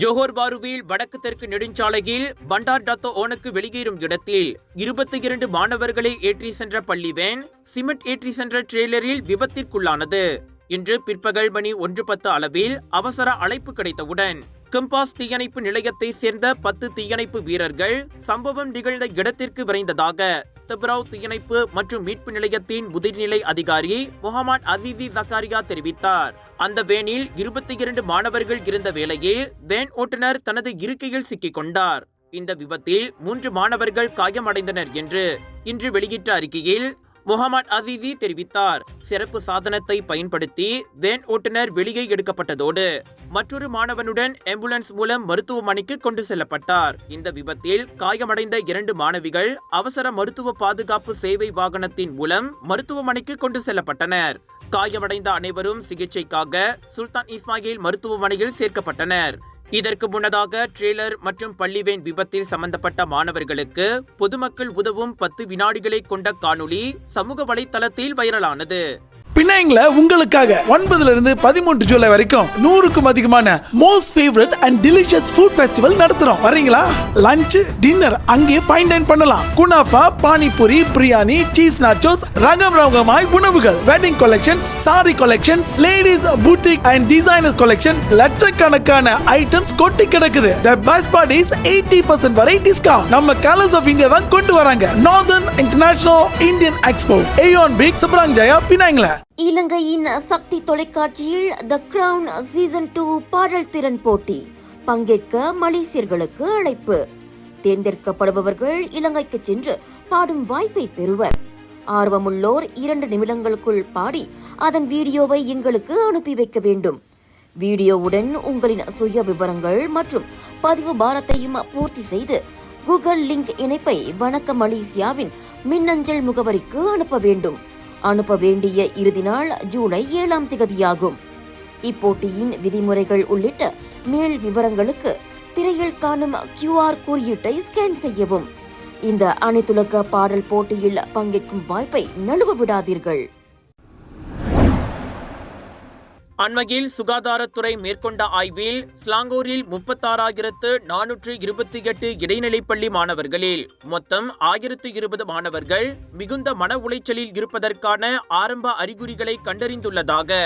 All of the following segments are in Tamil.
ஜோஹர் பாருவில் வடக்கு தெற்கு நெடுஞ்சாலையில் பண்டார் டாத்தோ ஓனுக்கு வெளியேறும் இடத்தில் 22 மாணவர்களை ஏற்றி சென்ற பள்ளி வேன் சிமெண்ட் ஏற்றி சென்ற ட்ரெய்லரில் விபத்திற்குள்ளானது. இன்று பிற்பகல் மணி 1:10 அளவில் அவசர அழைப்பு கிடைத்தவுடன் கம்பாஸ் தீயணைப்பு நிலையத்தை சேர்ந்த 10 தீயணைப்பு வீரர்கள் சம்பவம் நிகழ்ந்த இடத்திற்கு விரைந்ததாக தப்ராவ் தீயணைப்பு மற்றும் மீட்பு நிலையத்தின் முதுநிலை அதிகாரி முகமது அசீசி ஜக்காரியா தெரிவித்தார். அந்த வேனில் 22 மாணவர்கள் இருந்த வேளையில் வேன் ஓட்டுநர் தனது இருக்கையில் சிக்கிக் கொண்டார். இந்த விபத்தில் 3 மாணவர்கள் காயமடைந்தனர் என்று இன்று வெளியிட்ட அறிக்கையில் முகமது அசீசி தெரிவித்தார். சிறப்பு சாதனத்தை பயன்படுத்தி வேன் ஓட்டுநர் வெளியே எடுக்கப்பட்டதோடு மற்றொரு மாணவனுடன் ஆம்புலன்ஸ் மூலம் மருத்துவமனைக்கு கொண்டு செல்லப்பட்டார். இந்த விபத்தில் காயமடைந்த 2 மாணவிகள் அவசர மருத்துவ பாதுகாப்பு சேவை வாகனத்தின் மூலம் மருத்துவமனைக்கு கொண்டு செல்லப்பட்டனர். காயமடைந்த அனைவரும் சிகிச்சைக்காக சுல்தான் இஸ்மாயில் மருத்துவமனையில் சேர்க்கப்பட்டனர். இதற்கு முன்னதாக ட்ரெய்லர் மற்றும் பள்ளிவேன் விபத்தில் சம்பந்தப்பட்ட மாணவர்களுக்கு பொதுமக்கள் உதவும் 10 வினாடிகளை கொண்ட காணொளி சமூக வலைத்தளத்தில் வைரலானது. பினாங்ல உங்களுக்காக 9 இருந்து 13 ஜூலை வரைக்கும் 100க்கும் அதிகமான most favourite and delicious food festival நடத்துறோம். வரீங்களா? லஞ்ச் டின்னர் அங்கே ஃபைன் டைன் பண்ணலாம். குனாஃபா, பானிபூரி, பிரியாணி, சீஸ் நாச்சோஸ், ரகமாய் உணவுகள், wedding collections, sari collections, ladies boutique and designer collection, லட்சக்கணக்கான ஐட்டம்ஸ் கொட்டி கிடக்குது. The best part is 80% வரை டிஸ்கவுண்ட். நம்ம கலர்ஸ் ஆஃப் இந்தியா தான் கொண்டு வராங்க. Northern international Indian expo, Aeon big, Seberang Jaya, பினாங்ல. இலங்கையின் சக்தி தொலைக்காட்சியில் த கிரவுன் சீசன் 2 பாடல் திறன் போட்டி பங்கேற்க மலேசியர்களுக்கு அழைப்பு. தேர்ந்தெடுக்கப்படுபவர்கள் இலங்கைக்கு சென்று பாடும் வாய்ப்பை பெறுவர். ஆர்வமுள்ளோர் 2 நிமிடங்களுக்குள் பாடி அதன் வீடியோவை எங்களுக்கு அனுப்பி வைக்க வேண்டும். வீடியோவுடன் உங்களின் சுய விவரங்கள் மற்றும் பதிவு பாரத்தையும் பூர்த்தி செய்து கூகுள் லிங்க் இணைப்பை வணக்க மலேசியாவின் மின்னஞ்சல் முகவரிக்கு அனுப்ப வேண்டும். அனுப்ப வேண்டிய இறுதி நாள் ஜூலை 7ஆம் தேதியாகும். இப்போட்டியின் விதிமுறைகள் உள்ளிட்ட மேல் விவரங்களுக்கு திரையில் காணும் QR குறியீட்டை ஸ்கேன் செய்யவும். இந்த அனைத்துலக பாடல் போட்டியில் பங்கேற்கும் வாய்ப்பை நழுவ விடாதீர்கள். அண்மையில் சுகாதாரத்துறை மேற்கொண்ட ஆய்வில் ஸ்லாங்கூரில் 36,428 இடைநிலைப்பள்ளி மாணவர்களில் மொத்தம் 1020 மாணவர்கள் மிகுந்த மன உளைச்சலில் இருப்பதற்கான ஆரம்ப அறிகுறிகளை கண்டறிந்துள்ளதாக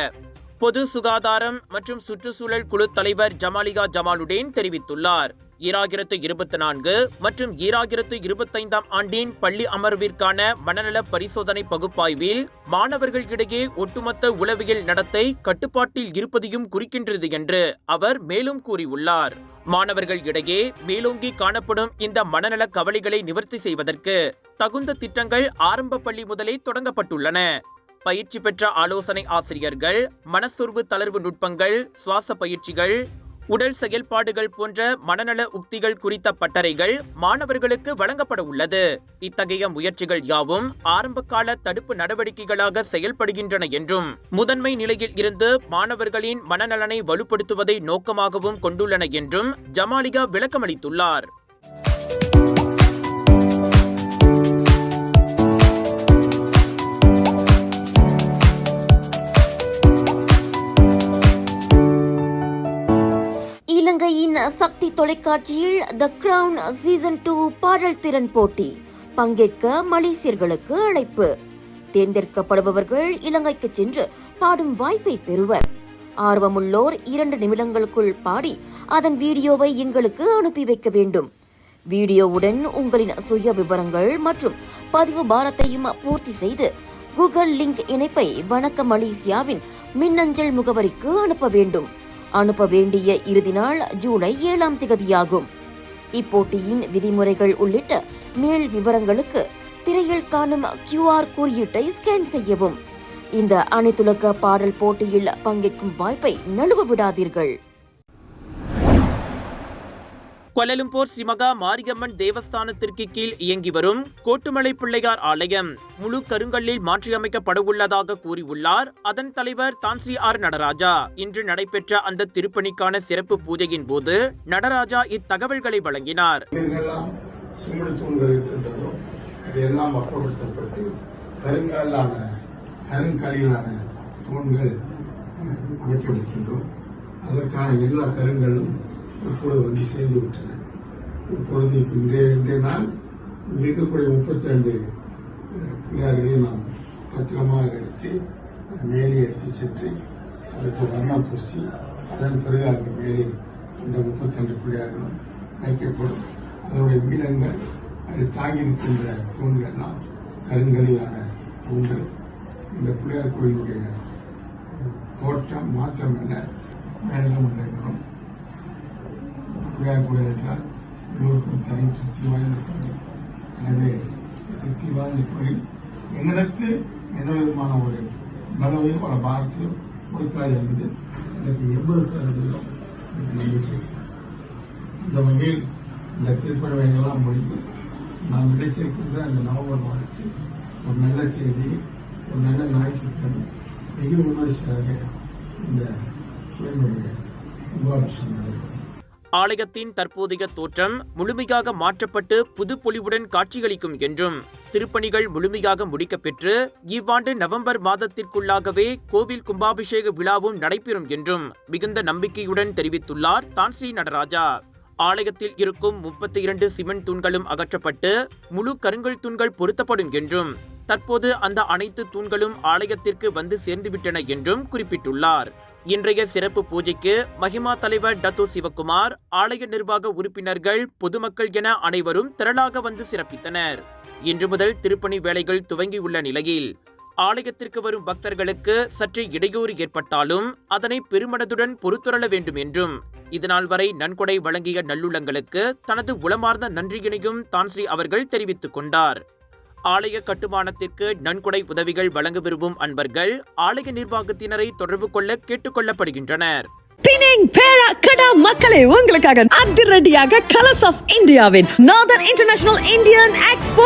பொது சுகாதாரம் மற்றும் சுற்றுச்சூழல் குழு தலைவர் ஜமாலிகா ஜமாலுடேன் தெரிவித்துள்ளார். 2024 மற்றும் 2025 ஆண்டின் பள்ளி அமர்விற்கான மனநல பரிசோதனை பகுப்பாய்வில் மாணவர்களிடையே ஒட்டுமொத்த உளவியல் நடத்தை கட்டுப்பாட்டில் இருப்பதையும் குறிக்கின்றது என்று அவர் மேலும் கூறியுள்ளார். மாணவர்கள் இடையே மேலோங்கி காணப்படும் இந்த மனநல கவலைகளை நிவர்த்தி செய்வதற்கு தகுந்த திட்டங்கள் ஆரம்ப பள்ளி முதலே தொடங்கப்பட்டுள்ளன. பயிற்சி பெற்ற ஆலோசனை ஆசிரியர்கள் மனசோர்வு தளர்வு நுட்பங்கள், சுவாச பயிற்சிகள், உடல் செயல்பாடுகள் போன்ற மனநல உக்திகள் குறித்த பட்டறைகள் மாணவர்களுக்கு வழங்கப்பட உள்ளது. இத்தகைய முயற்சிகள் யாவும் ஆரம்பகால தடுப்பு நடவடிக்கைகளாக செயல்படுகின்றன என்றும் முதன்மை நிலையில் இருந்து மாணவர்களின் மனநலனை வலுப்படுத்துவதை நோக்கமாகவும் கொண்டுள்ளன என்றும் ஜமாலிகா விளக்கமளித்துள்ளார். இலங்கையின் சக்தி தொலைக்காட்சியில் த கிரவுன் சீசன் 2 பாடல் திறன் போட்டி பங்கேற்க மலேசியர்களுக்கு அழைப்பு. தேர்ந்தெடுக்கப்படுபவர்கள் இலங்கைக்கு சென்று பாடும் வாய்ப்பை பெறுவர். ஆர்வமுள்ளோர் 2 நிமிடங்களுக்குள் பாடி அதன் வீடியோவை எங்களுக்கு அனுப்பி வைக்க வேண்டும். வீடியோவுடன் உங்களின் சுய விவரங்கள் மற்றும் பதிவு பாரத்தையும் பூர்த்தி செய்து கூகுள் லிங்க் இணைப்பை வணக்க மலேசியாவின் மின்னஞ்சல் முகவரிக்கு அனுப்ப வேண்டும். அனுப்ப வேண்டிய இறுதி நாள் ஜூலை 7ஆம் தேதியாகும். இப்போட்டியின் விதிமுறைகள் உள்ளிட்ட மேல் விவரங்களுக்கு திரையில் காணும் QR குறியீட்டை ஸ்கேன் செய்யவும். இந்த அனைத்துலக பாடல் போட்டியில் பங்கேற்கும் வாய்ப்பை நழுவ விடாதீர்கள். கோலாலம்பூர் ஸ்ரீமகா மாரியம்மன் தேவஸ்தானத்திற்கு கீழ் இயங்கி வரும் கோட்டுமலை பிள்ளையார் ஆலயம் முழு கருங்கல்லில் மாற்றியமைக்கப்படவுள்ளதாக கூறியுள்ளார் அதன் தலைவர் தான்ஸ்ரீ ஆர் நடராஜா. இன்று நடைபெற்ற அந்த திருப்பணிக்கான சிறப்பு பூஜையின் போது நடராஜா இத்தகவல்களை வழங்கினார். அதற்கான எல்லா கருங்களும் இப்பொழுது வந்து சேர்ந்து விட்டன. இப்பொழுது இன்றைய நாள் இருக்கக்கூடிய 32 பிள்ளையார்களையும் நாம் பத்திரமாக எடுத்து மேலே எடுத்து சென்று அதுக்கு வர்ணம் பூசி அதன் பிறகு அந்த மேலே இந்த 32 பிள்ளையார்களும் வைக்கப்படும். அதனுடைய மீளங்கள் அது தாங்கியிருக்கின்ற தூண்கள்லாம் கருங்கலிலான தூண்கள். இந்த பிள்ளையார் கோயிலுடைய தோட்டம் மாத்திரமல்ல மேலும் நடைபெறும். பிள்ளையார் கோயில் என்றால் எல்லோருக்கும் தனி சக்தி வாய்ந்த கோயில். எனவே சக்தி வாய்ந்த கோயில் எங்களுக்கு எந்த விதமான ஒரு பலவையும் ஒரு பாரத்தையும் கொடுக்காது என்பது எனக்கு 80% நம்பிக்கை. இந்த வகையில் இந்த திருப்பணிகள்லாம் முடிந்து நாம் கிடைத்திருக்கின்ற அந்த நவம்பர் மாதத்தில் ஒரு நல்ல தேதி, ஒரு நல்ல ஞாயிற்றுக்கிழமை வெகு விமரிசையாக இந்த கோயிலுடைய கும்பாபிஷேகம் நடைபெறும். ஆலயத்தின் தற்போதைய தோற்றம் முழுமையாக மாற்றப்பட்டு புதுப்பொலிவுடன் காட்சியளிக்கும் என்றும் திருப்பணிகள் முழுமையாக முடிக்கப்பெற்று இவ்வாண்டு நவம்பர் மாதத்திற்குள்ளாகவே கோவில் கும்பாபிஷேக விழாவும் நடைபெறும் என்றும் மிகுந்த நம்பிக்கையுடன் தெரிவித்துள்ளார் தான்ஸ்ரீ நடராஜா. ஆலயத்தில் இருக்கும் 32 சிமெண்ட் தூண்களும் அகற்றப்பட்டு முழு கருங்கல் தூண்கள் பொருத்தப்படும் என்றும் தற்போது அந்த அனைத்து தூண்களும் ஆலயத்திற்கு வந்து சேர்ந்துவிட்டன என்றும் குறிப்பிட்டுள்ளார். இன்றைய சிறப்பு பூஜைக்கு மகிமா தலைவர் டத்தோ சிவகுமார், ஆலய நிர்வாக உறுப்பினர்கள், பொதுமக்கள் என அனைவரும் திரளாக வந்து சிறப்பித்தனர். இன்று முதல் திருப்பணி வேலைகள் துவங்கியுள்ள நிலையில் ஆலயத்திற்கு வரும் பக்தர்களுக்கு சற்று இடையூறு ஏற்பட்டாலும் அதனை பெருமனதுடன் பொறுத்துறள வேண்டும் என்றும் இதனால் வரை நன்கொடை வழங்கிய நல்லுள்ளங்களுக்கு தனது உளமார்ந்த நன்றியினையும் தான்ஸ்ரீ அவர்கள் தெரிவித்துக் கொண்டார். ஆலய கட்டுமானத்திற்கு நன்கொடை உதவிகள் வழங்க விரும்பும் அன்பர்கள் ஆலய நிர்வாகத்தினரை தொடர்பு கொள்ள கேட்டுக் கொள்ளப்படுகின்றனர். பினிங் பேரா கடா மக்களே, உங்களுக்காக அதிரடியாக கலர்ஸ் ஆஃப் இந்தியாவின் northern international Indian expo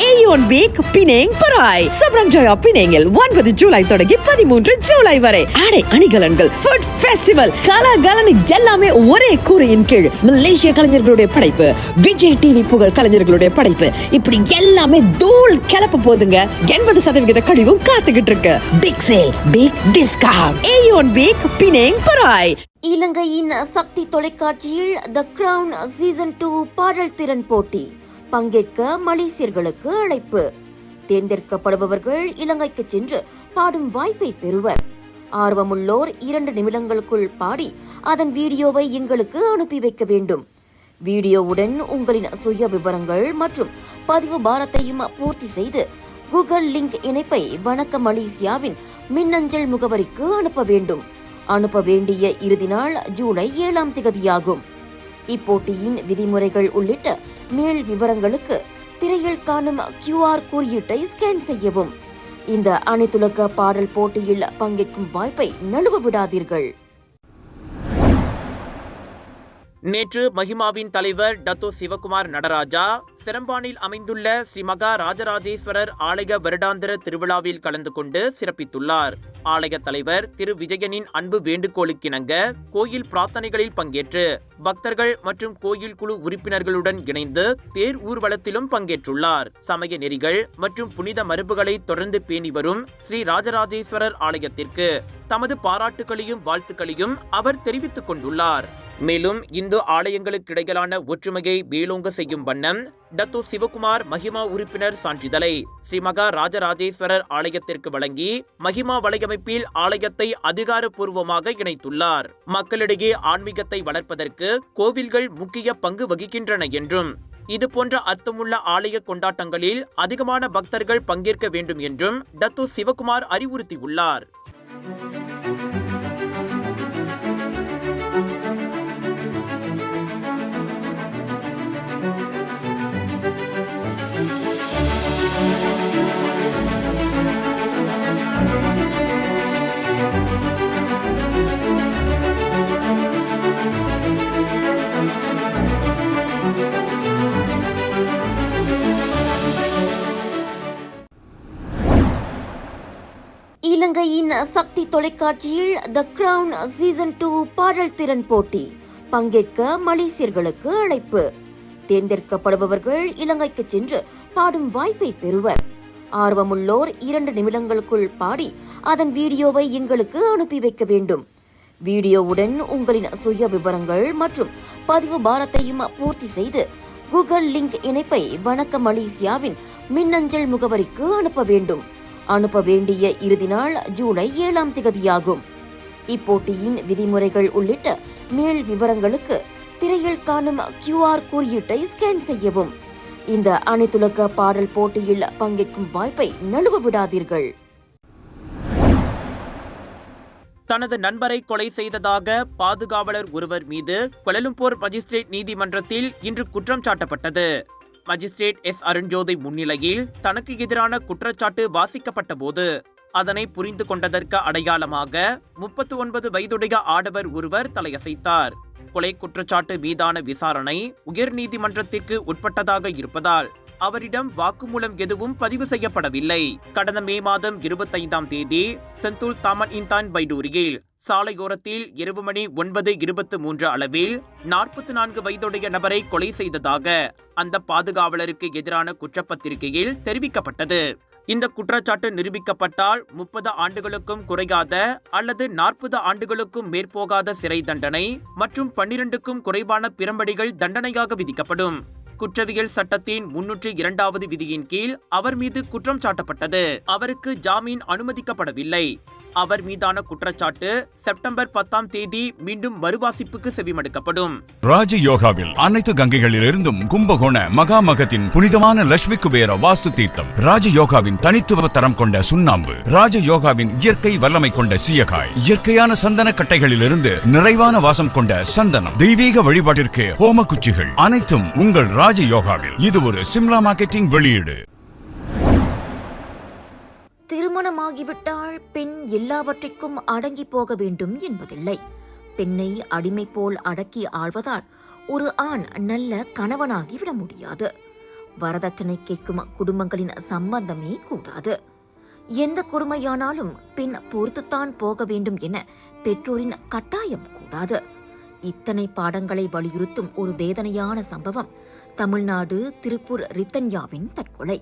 Aeon week Penang Perai Seberang Jaya பினிங்கில் 9 ஜூலை தொடங்கி 13 ஜூலை வரை ஆடை அணிகலன்கள், ஃபுட் ஃபெஸ்டிவல், கலகலனு எல்லாமே ஒரே கூரையின் கீழ். மலேசிய கலைஞர்களுடைய படைப்பு, விஜய் டிவி புகழ் கலைஞர்களுடைய படைப்பு, இப்படி எல்லாமே தூள் கிளப்ப போதுங்க. 80% கழிவும் காத்துக்கிட்டு இருக்கு. Big sale, big discount. Aeon week Penang Perai. இலங்கையின் சக்தி தொலைக்காட்சியில் த கிரவுன் சீசன் 2 பாடல் திறன் போட்டி பங்கேற்க மலேசியர்களுக்கு அழைப்பு. தேர்ந்தெடுக்கப்படுபவர்கள் இலங்கைக்கு சென்று பாடும் வாய்ப்பை பெறுவர். ஆர்வமுள்ளோர் 2 நிமிடங்களுக்குள் பாடி அதன் வீடியோவை எங்களுக்கு அனுப்பி வைக்க வேண்டும். வீடியோவுடன் உங்களின் சுய விவரங்கள் மற்றும் பதிவு பாரத்தையும் பூர்த்தி செய்து கூகுள் லிங்க் இணைப்பை வணக்க மலேசியாவின் மின்னஞ்சல் முகவரிக்கு அனுப்ப வேண்டும். அனுப்ப வேண்டிய இறுதி நாள் ஜூலை 7ஆம் தேதியாகும். இப்போட்டியின் விதிமுறைகள் உள்ளிட்ட மேல் விவரங்களுக்கு திரையில் காணும் QR குறியீட்டை ஸ்கேன் செய்யவும். இந்த அனைத்துலக பாடல் போட்டியில் பங்கேற்கும் வாய்ப்பை நழுவ விடாதீர்கள். நேற்று மகிமாவின் தலைவர் டத்தோ சிவகுமார் நடராஜா சிரம்பானில் அமைந்துள்ள ஸ்ரீ மகா ராஜராஜேஸ்வரர் ஆலய வருடாந்திர திருவிழாவில் கலந்து கொண்டு சிறப்பித்துள்ளார். ஆலய தலைவர் திரு விஜயனின் அன்பு வேண்டுகோளுக்கிணங்க கோயில் பிரார்த்தனைகளில் பங்கேற்று பக்தர்கள் மற்றும் கோயில் குழு உறுப்பினர்களுடன் இணைந்து தேர் ஊர்வலத்திலும் பங்கேற்றுள்ளார். சமய நெறிகள் மற்றும் புனித மரபுகளை தொடர்ந்து பேணி வரும் ஸ்ரீ ராஜராஜேஸ்வரர் ஆலயத்திற்கு தமது பாராட்டுகளையும் வாழ்த்துக்களையும் அவர் தெரிவித்துக் கொண்டுள்ளார். மேலும் இந்து ஆலயங்களுக்கிடையிலான ஒற்றுமையை மேலோங்க செய்யும் வண்ணம் டத்தோ சிவகுமார் மகிமா உறுப்பினர் சான்றிதழை ஸ்ரீ மகா ராஜராஜேஸ்வரர் ஆலயத்திற்கு வழங்கி மகிமா வலையமைப்பில் ஆலயத்தை அதிகாரப்பூர்வமாக இணைத்துள்ளார். மக்களிடையே ஆன்மீகத்தை வளர்ப்பதற்கு கோவில்கள் முக்கிய பங்கு வகிக்கின்றன என்றும் இதுபோன்ற அர்த்தமுள்ள ஆலய கொண்டாட்டங்களில் அதிகமான பக்தர்கள் பங்கேற்க வேண்டும் என்றும் டத்தோ சிவகுமார் அறிவுறுத்தியுள்ளார். இலங்கையின் சக்தி தொலைக்காட்சியில் த கிரவுன் சீசன் 2 பாடல் திறன் போட்டி பங்கேற்க மலேசியர்களுக்கு அழைப்பு. தேர்ந்தெடுக்கப்படுபவர்கள் இலங்கைக்கு சென்று பாடும் வாய்ப்பை பெறுவர். ஆர்வமுள்ளோர் 2 நிமிடங்களுக்குள் பாடி அதன் வீடியோவை எங்களுக்கு அனுப்பி வைக்க வேண்டும். வீடியோவுடன் உங்களின் சுய விவரங்கள் மற்றும் பதிவு பாரத்தையும் பூர்த்தி செய்து கூகுள் லிங்க் இணைப்பை வணக்கம் மலேசியாவின் மின்னஞ்சல் முகவரிக்கு அனுப்ப வேண்டும். அனுப்ப வேண்டிய இறுதி நாள் ஜூலை 7ஆம் தேதியாகும். இப்போட்டியின் விதிமுறைகள் உள்ளிட்ட மேல் விவரங்களுக்கு திரையில் காணும் QR குறியீட்டை ஸ்கேன் செய்யவும். இந்த அனைத்துலக பாடல் போட்டியில் பங்கேற்கும் வாய்ப்பை நழுவ விடாதீர்கள். தனது நண்பரை கொலை செய்ததாக பாதுகாவலர் ஒருவர் மீது கோலாலம்பூர் மஜிஸ்ட்ரேட் நீதிமன்றத்தில் இன்று குற்றம் சாட்டப்பட்டது. Magistrate S. அருண்ஜோதி முன்னிலையில் தனக்கு எதிரான குற்றச்சாட்டு வாசிக்கப்பட்ட போது அதனை புரிந்து கொண்டதற்கு அடையாளமாக 39 வயதுடைய ஆடவர் ஒருவர் தலையசைத்தார். கொலை குற்றச்சாட்டு மீதான விசாரணை உயர் நீதிமன்றத்திற்கு உட்பட்டதாக இருப்பதால் அவரிடம் வாக்குமூலம் எதுவும் பதிவு செய்யப்படவில்லை. கடந்த மே மாதம் 25ஆம் தேதி செந்தூல் தாமன் இன்தான் பைடூரியில் சாலையோரத்தில் இரவு மணி 9:23 அளவில் 44 வயதுடைய நபரை கொலை செய்ததாக அந்த பாதுகாவலருக்கு எதிரான குற்றப்பத்திரிகையில் தெரிவிக்கப்பட்டது. இந்த குற்றச்சாட்டு நிரூபிக்கப்பட்டால் 30 ஆண்டுகளுக்கும் குறையாத அல்லது 40 ஆண்டுகளுக்கும் மேற்போகாத சிறை தண்டனை மற்றும் 12க்கும் குறைவான பிரம்படிகள் தண்டனையாக விதிக்கப்படும். குற்றவியல் சட்டத்தின் 302வது விதியின் கீழ் அவர் மீது குற்றம் சாட்டப்பட்டது. அவருக்கு ஜாமீன் அனுமதிக்கப்படவில்லை. அவர் மீதான குற்றச்சாட்டு செப்டம்பர் 10ஆம் தேதி மீண்டும் மறுவாசிப்புக்கு செவிமடுக்கப்படும். ராஜயோகாவில் அனைத்து கங்கைகளிலிருந்தும் கும்பகோண மகாமகத்தின் புனிதமான லட்சுமி குபேர வாஸ்து தீர்த்தம், ராஜயோகாவின் தனித்துவ தரம் கொண்ட சுண்ணாம்பு, ராஜயோகாவின் இயற்கை வல்லமை கொண்ட சீயக்காய், இயற்கையான சந்தன கட்டைகளிலிருந்து நிறைவான வாசம் கொண்ட சந்தனம், தெய்வீக வழிபாட்டிற்கு ஹோம குச்சிகள் அனைத்தும் உங்கள் ராஜயோகாவில். இது ஒரு சிம்லா மார்க்கெட்டிங் வெளியீடு. திருமணமாகிவிட்டால் பெண் எல்லாவற்றிற்கும் அடங்கி போக வேண்டும் என்பதில்லை. பெண்ணை அடிமை போல் அடக்கி ஆள்வதால் ஒரு ஆண் நல்ல கணவனாகிவிட முடியாது. வரதட்சணை கேட்கும் குடும்பங்களின் சம்பந்தமே கூடாது. எந்த கொடுமையானாலும் பெண் பொறுத்துத்தான் போக வேண்டும் என பெற்றோரின் கட்டாயம் கூடாது. இத்தனை பாடங்களை வலியுறுத்தும் ஒரு வேதனையான சம்பவம் தமிழ்நாடு திருப்பூர் ரித்தன்யாவின் தற்கொலை.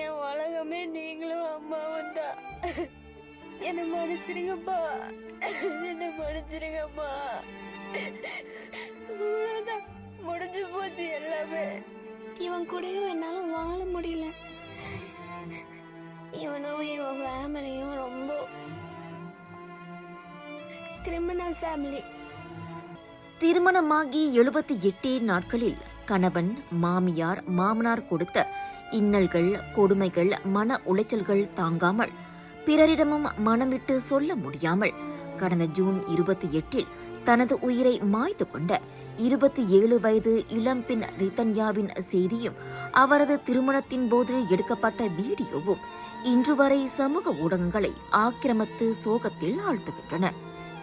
என் உலகமே நீங்களும் அம்மாவும் தான். என்ன மன்னிச்சிருங்கப்பா, என்ன மன்னிச்சிருங்கப்பா. அவ்வளவுதான், முடிஞ்சு போச்சு எல்லாமே. இவன் கூடயும் என்னால வாழ முடியல. இவனும் இவன் ஃபேமிலியும் ரொம்ப கிரிமினல் ஃபேமிலி. திருமணமாகி 78 நாட்களில் கணவன், மாமியார், மாமனார் கொடுத்த இன்னல்கள், கொடுமைகள், மன உளைச்சல்கள் தாங்காமல் பிறரிடமும் மனமிட்டு சொல்ல முடியாமல் கடந்த ஜூன் 28 தனது உயிரை மாய்த்து கொண்ட 27 வயது இளம்பெண் ரித்தன்யாவின் செய்தியும் அவரது திருமணத்தின் போது எடுக்கப்பட்ட வீடியோவும் இன்று வரை சமூக ஊடகங்களை ஆக்கிரமித்து சோகத்தில் ஆழ்த்துகின்றன.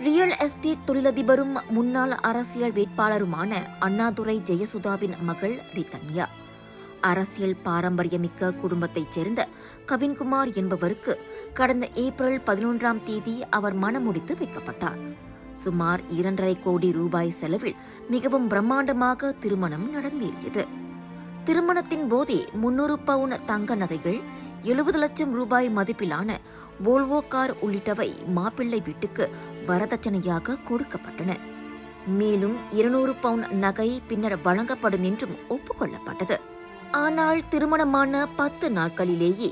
ரியல் எஸ்டேட் தொழிலதிபரும் முன்னாள் அரசியல் வேட்பாளருமான அண்ணாதுரை ஜெயசுதாவின் மகள் ரித்தன்யா. அரசியல் பாரம்பரியமிக்க குடும்பத்தைச் சேர்ந்த கவின்குமார் என்பவருக்கு கடந்த ஏப்ரல் 11ஆம் தேதி அவர் மணமுடித்து வைக்கப்பட்டார். சுமார் 2.5 கோடி ரூபாய் செலவில் மிகவும் பிரம்மாண்டமாக திருமணம் நடந்தேறியது. திருமணத்தின் போதே 300 பவுன் தங்க நகைகள், 70 லட்சம் ரூபாய் மதிப்பிலான வோல்வோ கார் உள்ளிட்டவை மாப்பிள்ளை வீட்டுக்கு வரதட்சணையாக கொடுக்கப்பட்டன. மேலும் 200 பவுன் நகை பின்னர் வழங்கப்படும் என்றும் ஒப்புக்கொள்ளப்பட்டது. ஆனால் திருமணமான 10 நாட்களிலேயே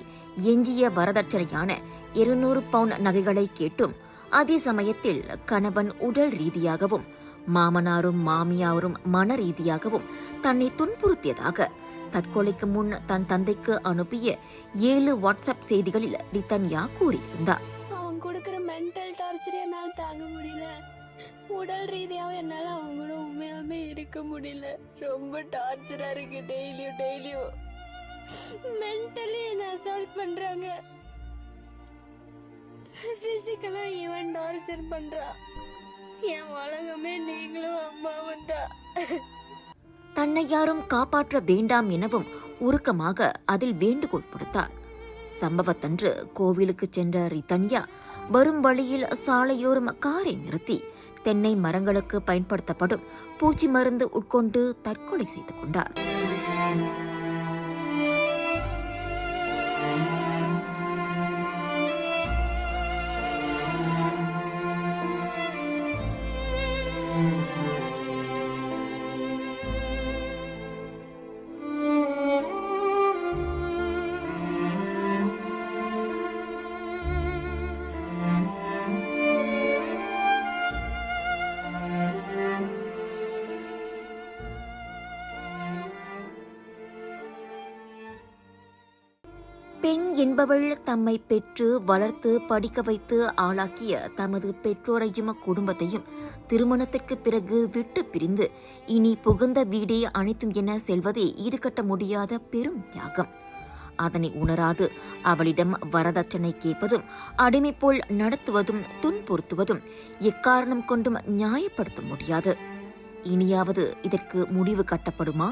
எஞ்சிய வரதட்சணையான 200 பவுன் நகைகளை கேட்டும் அதே சமயத்தில் கணவன் உடல் ரீதியாகவும் மாமனாரும் மாமியாரும் மன ரீதியாகவும் தன்னை துன்புறுத்தியதாக தற்கொலைக்கு முன் தன் தந்தைக்கு அனுப்பிய 7 வாட்ஸ்அப் செய்திகளில் ரித்தன்யா கூறியிருந்தார். அவன் கொடுக்கிற மென்டல் டார்ச்சர் என்னால் தாங்க முடியல. உடல் ரீதியாவும் என்னால அவங்களும் உண்மையாலுமே இருக்க முடியல. ரொம்ப டார்ச்சரா இருக்கு. டெய்லியும் மென்டலி என்ன அசால்ட் பண்றாங்க. பிசிக்கலா ஈவன் டார்ச்சர் பண்றா. என் உலகமே நீங்களும் அம்மாவும் தான். தன்னை யாரும் காப்பாற்ற வேண்டாம் எனவும் உருக்கமாக அதில் வேண்டுகோள் கொடுத்தார். சம்பவத்தன்று கோவிலுக்கு சென்ற ரித்தன்யா வரும் வழியில் சாலையோரம் காரை நிறுத்தி தென்னை மரங்களுக்கு பயன்படுத்தப்படும் பூச்சி மருந்து உட்கொண்டு தற்கொலை செய்து கொண்டார். என்பவள் தம்மை பெற்று வளர்த்து படிக்க வைத்து ஆளாக்கிய தமது பெற்றோரையும் குடும்பத்தையும் திருமணத்திற்கு பிறகு விட்டு பிரிந்து இனி புகுந்த வீடே அனைத்தும் என செல்வதே ஈடுகட்ட முடியாத பெரும் தியாகம். அதனை உணராது அவளிடம் வரதட்சணை கேட்பதும் அடிமை போல் நடத்துவதும் துன்புறுத்துவதும் எக்காரணம் கொண்டும் நியாயப்படுத்த முடியாது. இனியாவது இதற்கு முடிவு கட்டப்படுமா?